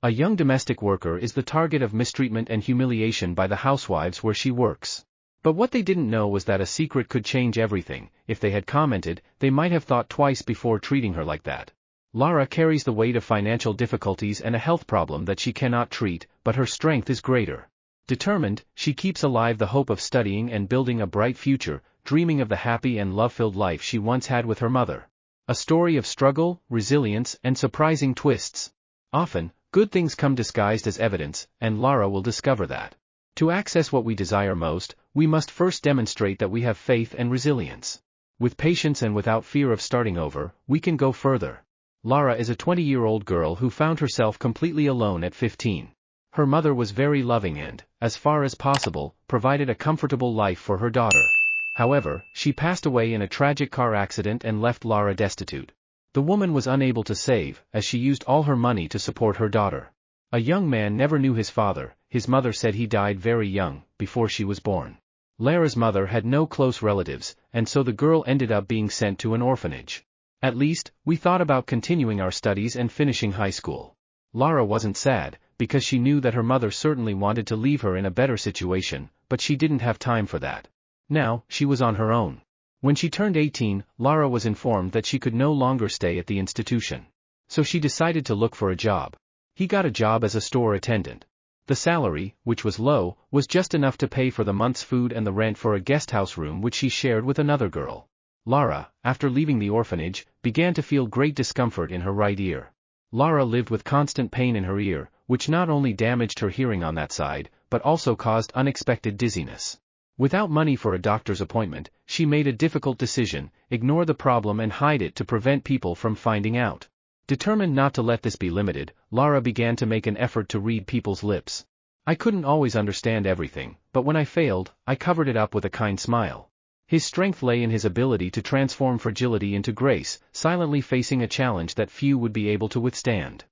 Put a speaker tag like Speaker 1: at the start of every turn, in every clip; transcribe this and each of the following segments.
Speaker 1: A young domestic worker is the target of mistreatment and humiliation by the housewives where she works. But what they didn't know was that a secret could change everything. If they had commented, they might have thought twice before treating her like that. Lara carries the weight of financial difficulties and a health problem that she cannot treat, but her strength is greater. Determined, she keeps alive the hope of studying and building a bright future, dreaming of the happy and love-filled life she once had with her mother. A story of struggle, resilience, and surprising twists. Often, good things come disguised as evidence, and Lara will discover that. To access what we desire most, we must first demonstrate that we have faith and resilience. With patience and without fear of starting over, we can go further. Lara is a 20-year-old girl who found herself completely alone at 15. Her mother was very loving and, as far as possible, provided a comfortable life for her daughter. However, she passed away in a tragic car accident and left Lara destitute. The woman was unable to save, as she used all her money to support her daughter. A young man never knew his father. His mother said he died very young, before she was born. Lara's mother had no close relatives, and so the girl ended up being sent to an orphanage. At least, we thought about continuing our studies and finishing high school. Lara wasn't sad, because she knew that her mother certainly wanted to leave her in a better situation, but she didn't have time for that. Now, she was on her own. When she turned 18, Lara was informed that she could no longer stay at the institution. So she decided to look for a job. He got a job as a store attendant. The salary, which was low, was just enough to pay for the month's food and the rent for a guesthouse room which she shared with another girl. Lara, after leaving the orphanage, began to feel great discomfort in her right ear. Lara lived with constant pain in her ear, which not only damaged her hearing on that side, but also caused unexpected dizziness. Without money for a doctor's appointment, she made a difficult decision: ignore the problem and hide it to prevent people from finding out. Determined not to let this be limited, Lara began to make an effort to read people's lips. I couldn't always understand everything, but when I failed, I covered it up with a kind smile. His strength lay in his ability to transform fragility into grace, silently facing a challenge that few would be able to withstand.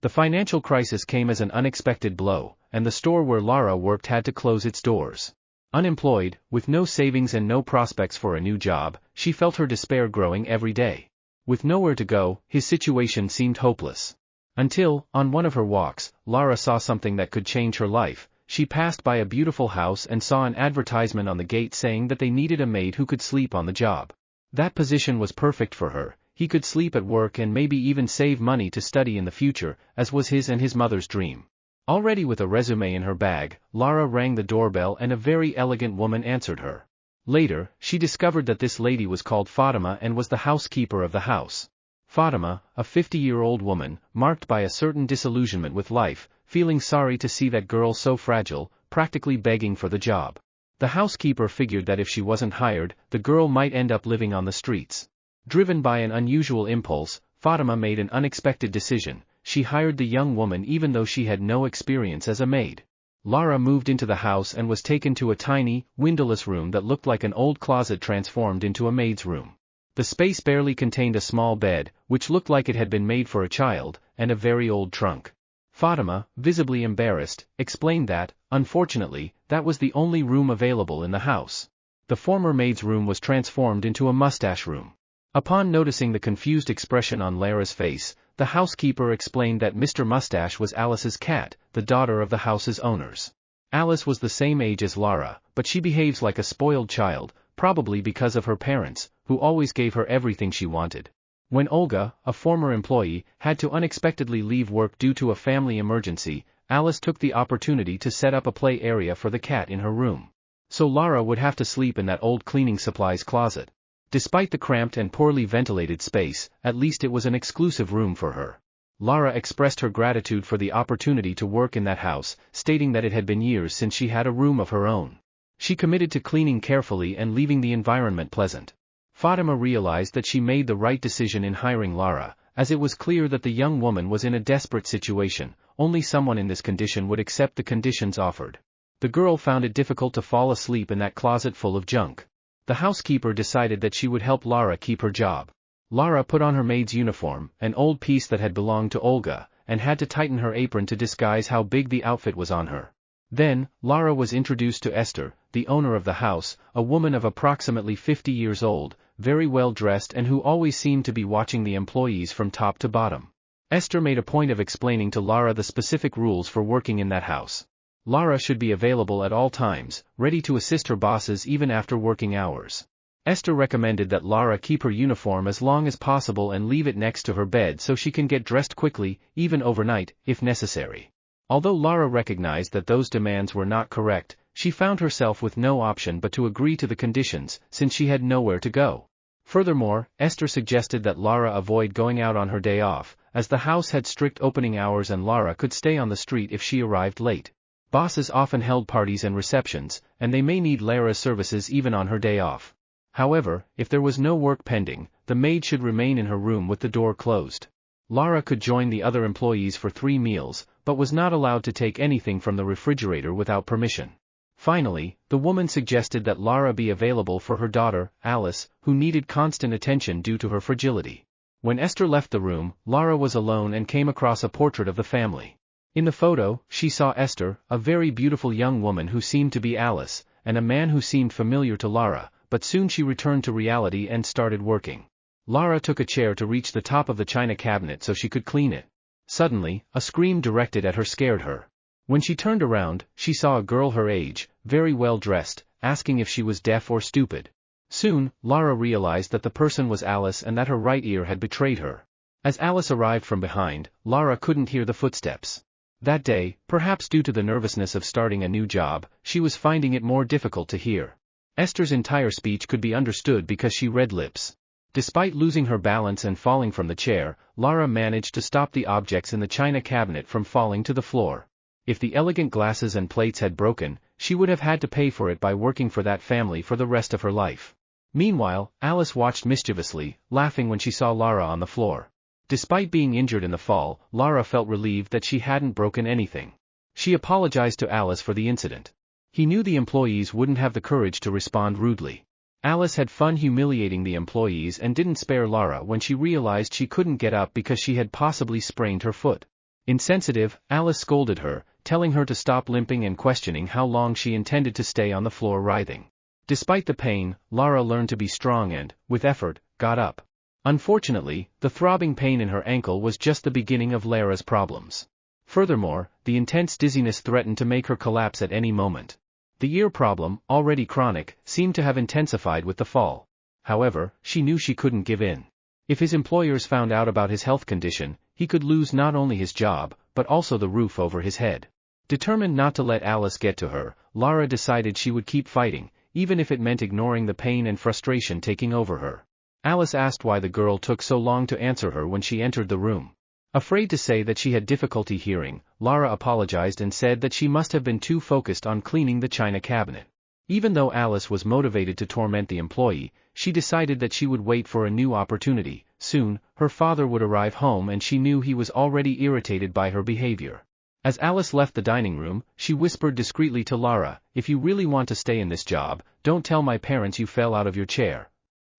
Speaker 1: The financial crisis came as an unexpected blow, and the store where Lara worked had to close its doors. Unemployed, with no savings and no prospects for a new job, she felt her despair growing every day. With nowhere to go, his situation seemed hopeless. Until, on one of her walks, Lara saw something that could change her life. She passed by a beautiful house and saw an advertisement on the gate saying that they needed a maid who could sleep on the job. That position was perfect for her. He could sleep at work and maybe even save money to study in the future, as was his and his mother's dream. Already with a resume in her bag, Lara rang the doorbell and a very elegant woman answered her. Later, she discovered that this lady was called Fatima and was the housekeeper of the house. Fatima, a 50-year-old woman, marked by a certain disillusionment with life, feeling sorry to see that girl so fragile, practically begging for the job. The housekeeper figured that if she wasn't hired, the girl might end up living on the streets. Driven by an unusual impulse, Fatima made an unexpected decision. She hired the young woman even though she had no experience as a maid. Lara moved into the house and was taken to a tiny, windowless room that looked like an old closet transformed into a maid's room. The space barely contained a small bed, which looked like it had been made for a child, and a very old trunk. Fatima, visibly embarrassed, explained that, unfortunately, that was the only room available in the house. The former maid's room was transformed into a mustache room. Upon noticing the confused expression on Lara's face, the housekeeper explained that Mr. Mustache was Alice's cat, the daughter of the house's owners. Alice was the same age as Lara, but she behaves like a spoiled child, probably because of her parents, who always gave her everything she wanted. When Olga, a former employee, had to unexpectedly leave work due to a family emergency, Alice took the opportunity to set up a play area for the cat in her room. So Lara would have to sleep in that old cleaning supplies closet. Despite the cramped and poorly ventilated space, at least it was an exclusive room for her. Lara expressed her gratitude for the opportunity to work in that house, stating that it had been years since she had a room of her own. She committed to cleaning carefully and leaving the environment pleasant. Fatima realized that she made the right decision in hiring Lara, as it was clear that the young woman was in a desperate situation. Only someone in this condition would accept the conditions offered. The girl found it difficult to fall asleep in that closet full of junk. The housekeeper decided that she would help Lara keep her job. Lara put on her maid's uniform, an old piece that had belonged to Olga, and had to tighten her apron to disguise how big the outfit was on her. Then, Lara was introduced to Esther, the owner of the house, a woman of approximately 50 years old, very well dressed and who always seemed to be watching the employees from top to bottom. Esther made a point of explaining to Lara the specific rules for working in that house. Lara should be available at all times, ready to assist her bosses even after working hours. Esther recommended that Lara keep her uniform as long as possible and leave it next to her bed so she can get dressed quickly, even overnight, if necessary. Although Lara recognized that those demands were not correct, she found herself with no option but to agree to the conditions, since she had nowhere to go. Furthermore, Esther suggested that Lara avoid going out on her day off, as the house had strict opening hours and Lara could stay on the street if she arrived late. Bosses often held parties and receptions, and they may need Lara's services even on her day off. However, if there was no work pending, the maid should remain in her room with the door closed. Lara could join the other employees for 3 meals, but was not allowed to take anything from the refrigerator without permission. Finally, the woman suggested that Lara be available for her daughter, Alice, who needed constant attention due to her fragility. When Esther left the room, Lara was alone and came across a portrait of the family. In the photo, she saw Esther, a very beautiful young woman who seemed to be Alice, and a man who seemed familiar to Lara, but soon she returned to reality and started working. Lara took a chair to reach the top of the china cabinet so she could clean it. Suddenly, a scream directed at her scared her. When she turned around, she saw a girl her age, very well dressed, asking if she was deaf or stupid. Soon, Lara realized that the person was Alice and that her right ear had betrayed her. As Alice arrived from behind, Lara couldn't hear the footsteps. That day, perhaps due to the nervousness of starting a new job, she was finding it more difficult to hear. Esther's entire speech could be understood because she read lips. Despite losing her balance and falling from the chair, Lara managed to stop the objects in the china cabinet from falling to the floor. If the elegant glasses and plates had broken, she would have had to pay for it by working for that family for the rest of her life. Meanwhile, Alice watched mischievously, laughing when she saw Lara on the floor. Despite being injured in the fall, Lara felt relieved that she hadn't broken anything. She apologized to Alice for the incident. He knew the employees wouldn't have the courage to respond rudely. Alice had fun humiliating the employees and didn't spare Lara when she realized she couldn't get up because she had possibly sprained her foot. Insensitive, Alice scolded her, telling her to stop limping and questioning how long she intended to stay on the floor writhing. Despite the pain, Lara learned to be strong and, with effort, got up. Unfortunately, the throbbing pain in her ankle was just the beginning of Lara's problems. Furthermore, the intense dizziness threatened to make her collapse at any moment. The ear problem, already chronic, seemed to have intensified with the fall. However, she knew she couldn't give in. If his employers found out about his health condition, he could lose not only his job, but also the roof over his head. Determined not to let Alice get to her, Lara decided she would keep fighting, even if it meant ignoring the pain and frustration taking over her. Alice asked why the girl took so long to answer her when she entered the room. Afraid to say that she had difficulty hearing, Lara apologized and said that she must have been too focused on cleaning the china cabinet. Even though Alice was motivated to torment the employee, she decided that she would wait for a new opportunity. Soon, her father would arrive home and she knew he was already irritated by her behavior. As Alice left the dining room, she whispered discreetly to Lara, "If you really want to stay in this job, don't tell my parents you fell out of your chair."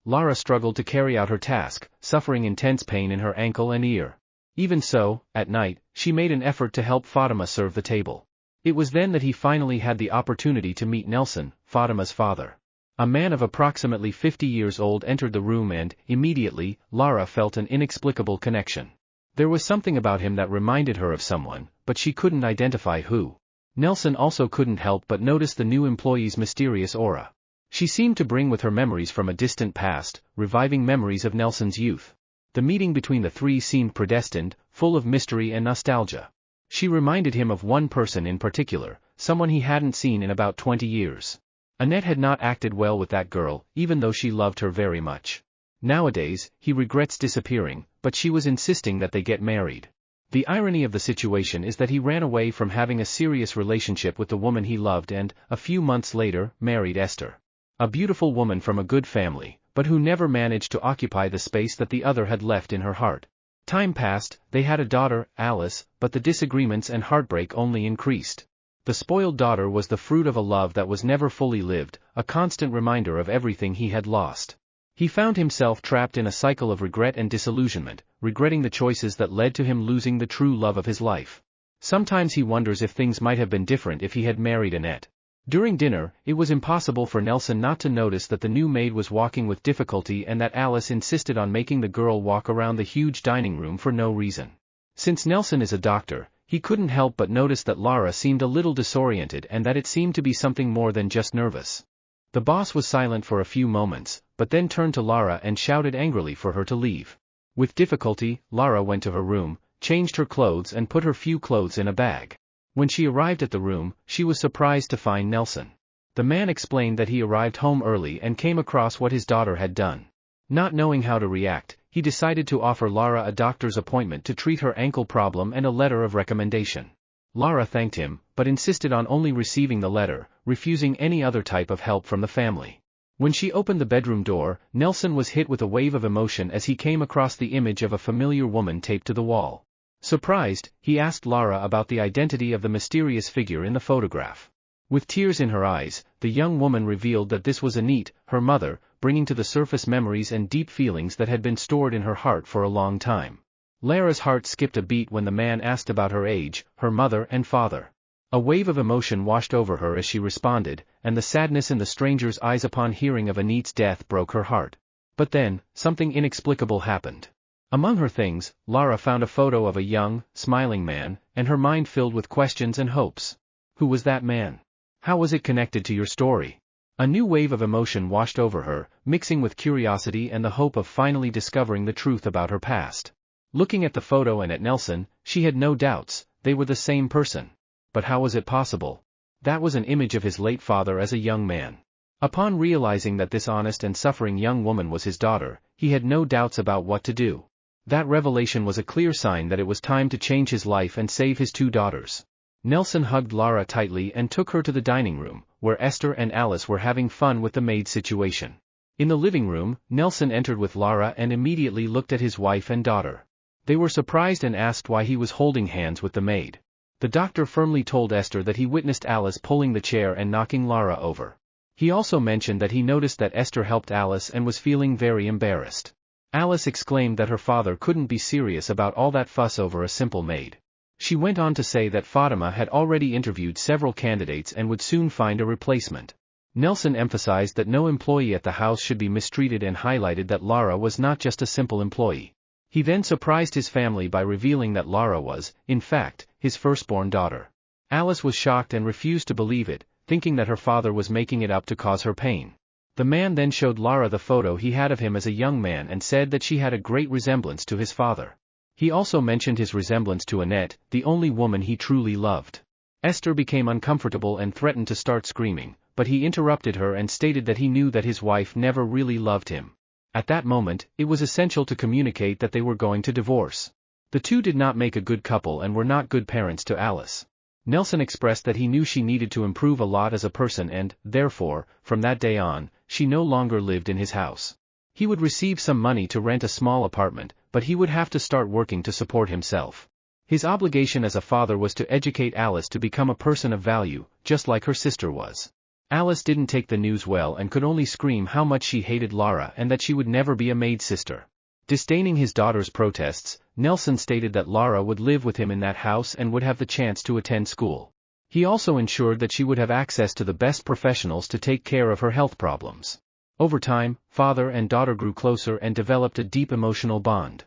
Speaker 1: Lara struggled to carry out her task, suffering intense pain in her ankle and ear. Even so, at night, she made an effort to help Fatima serve the table. It was then that he finally had the opportunity to meet Nelson, Fatima's father. A man of approximately 50 years old entered the room and, immediately, Lara felt an inexplicable connection. There was something about him that reminded her of someone, but she couldn't identify who. Nelson also couldn't help but notice the new employee's mysterious aura. She seemed to bring with her memories from a distant past, reviving memories of Nelson's youth. The meeting between the three seemed predestined, full of mystery and nostalgia. She reminded him of one person in particular, someone he hadn't seen in about 20 years. Annette had not acted well with that girl, even though she loved her very much. Nowadays, he regrets disappearing, but she was insisting that they get married. The irony of the situation is that he ran away from having a serious relationship with the woman he loved and, a few months later, married Esther. A beautiful woman from a good family, but who never managed to occupy the space that the other had left in her heart. Time passed, they had a daughter, Alice, but the disagreements and heartbreak only increased. The spoiled daughter was the fruit of a love that was never fully lived, a constant reminder of everything he had lost. He found himself trapped in a cycle of regret and disillusionment, regretting the choices that led to him losing the true love of his life. Sometimes he wonders if things might have been different if he had married Annette. During dinner, it was impossible for Nelson not to notice that the new maid was walking with difficulty and that Alice insisted on making the girl walk around the huge dining room for no reason. Since Nelson is a doctor, he couldn't help but notice that Lara seemed a little disoriented and that it seemed to be something more than just nervous. The boss was silent for a few moments, but then turned to Lara and shouted angrily for her to leave. With difficulty, Lara went to her room, changed her clothes and put her few clothes in a bag. When she arrived at the room, she was surprised to find Nelson. The man explained that he arrived home early and came across what his daughter had done. Not knowing how to react, he decided to offer Lara a doctor's appointment to treat her ankle problem and a letter of recommendation. Lara thanked him, but insisted on only receiving the letter, refusing any other type of help from the family. When she opened the bedroom door, Nelson was hit with a wave of emotion as he came across the image of a familiar woman taped to the wall. Surprised, he asked Lara about the identity of the mysterious figure in the photograph. With tears in her eyes, the young woman revealed that this was Annette, her mother, bringing to the surface memories and deep feelings that had been stored in her heart for a long time. Lara's heart skipped a beat when the man asked about her age, her mother and father. A wave of emotion washed over her as she responded, and the sadness in the stranger's eyes upon hearing of Annette's death broke her heart. But then, something inexplicable happened. Among her things, Lara found a photo of a young, smiling man, and her mind filled with questions and hopes. Who was that man? How was it connected to your story? A new wave of emotion washed over her, mixing with curiosity and the hope of finally discovering the truth about her past. Looking at the photo and at Nelson, she had no doubts, they were the same person. But how was it possible? That was an image of his late father as a young man. Upon realizing that this honest and suffering young woman was his daughter, he had no doubts about what to do. That revelation was a clear sign that it was time to change his life and save his two daughters. Nelson hugged Lara tightly and took her to the dining room, where Esther and Alice were having fun with the maid situation. In the living room, Nelson entered with Lara and immediately looked at his wife and daughter. They were surprised and asked why he was holding hands with the maid. The doctor firmly told Esther that he witnessed Alice pulling the chair and knocking Lara over. He also mentioned that he noticed that Esther helped Alice and was feeling very embarrassed. Alice exclaimed that her father couldn't be serious about all that fuss over a simple maid. She went on to say that Fatima had already interviewed several candidates and would soon find a replacement. Nelson emphasized that no employee at the house should be mistreated and highlighted that Lara was not just a simple employee. He then surprised his family by revealing that Lara was, in fact, his firstborn daughter. Alice was shocked and refused to believe it, thinking that her father was making it up to cause her pain. The man then showed Lara the photo he had of him as a young man and said that she had a great resemblance to his father. He also mentioned his resemblance to Annette, the only woman he truly loved. Esther became uncomfortable and threatened to start screaming, but he interrupted her and stated that he knew that his wife never really loved him. At that moment, it was essential to communicate that they were going to divorce. The two did not make a good couple and were not good parents to Alice. Nelson expressed that he knew she needed to improve a lot as a person and, therefore, from that day on, she no longer lived in his house. He would receive some money to rent a small apartment, but he would have to start working to support himself. His obligation as a father was to educate Alice to become a person of value, just like her sister was. Alice didn't take the news well and could only scream how much she hated Lara and that she would never be a maid sister. Disdaining his daughter's protests, Nelson stated that Lara would live with him in that house and would have the chance to attend school. He also ensured that she would have access to the best professionals to take care of her health problems. Over time, father and daughter grew closer and developed a deep emotional bond.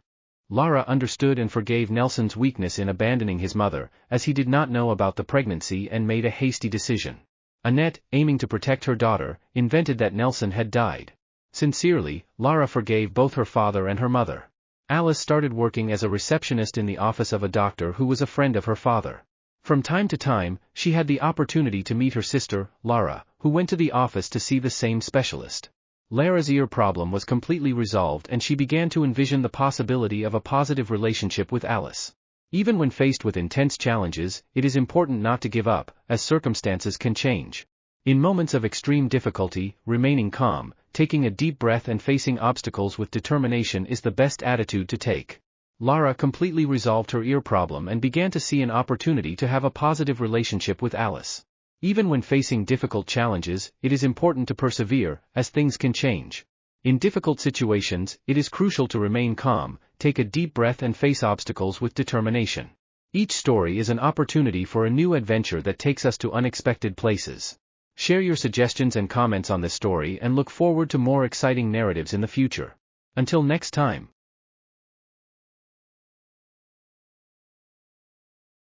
Speaker 1: Lara understood and forgave Nelson's weakness in abandoning his mother, as he did not know about the pregnancy and made a hasty decision. Annette, aiming to protect her daughter, invented that Nelson had died. Sincerely, Lara forgave both her father and her mother. Alice started working as a receptionist in the office of a doctor who was a friend of her father. From time to time, she had the opportunity to meet her sister, Lara, who went to the office to see the same specialist. Lara's ear problem was completely resolved and she began to envision the possibility of a positive relationship with Alice. Even when faced with intense challenges, it is important not to give up, as circumstances can change. In moments of extreme difficulty, remaining calm, taking a deep breath and facing obstacles with determination is the best attitude to take. Lara completely resolved her ear problem and began to see an opportunity to have a positive relationship with Alice. Even when facing difficult challenges, it is important to persevere, as things can change. In difficult situations, it is crucial to remain calm, take a deep breath and face obstacles with determination. Each story is an opportunity for a new adventure that takes us to unexpected places. Share your suggestions and comments on this story and look forward to more exciting narratives in the future. Until next time.